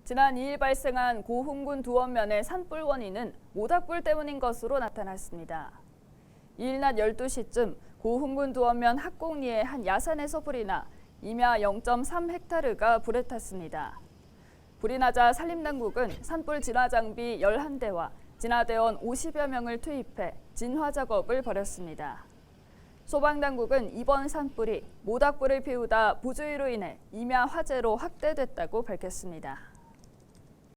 지난 2일 발생한 고흥군 두원면의 산불 원인은 모닥불 때문인 것으로 나타났습니다. 이일 낮 12시쯤 고흥군 두원면 학곡리의 한 야산에서 불이 나 임야 0.3헥타르가 불에 탔습니다. 불이 나자 산림당국은 산불 진화 장비 11대와 진화대원 50여 명을 투입해 진화 작업을 벌였습니다. 소방당국은 이번 산불이 모닥불을 피우다 부주의로 인해 임야 화재로 확대됐다고 밝혔습니다.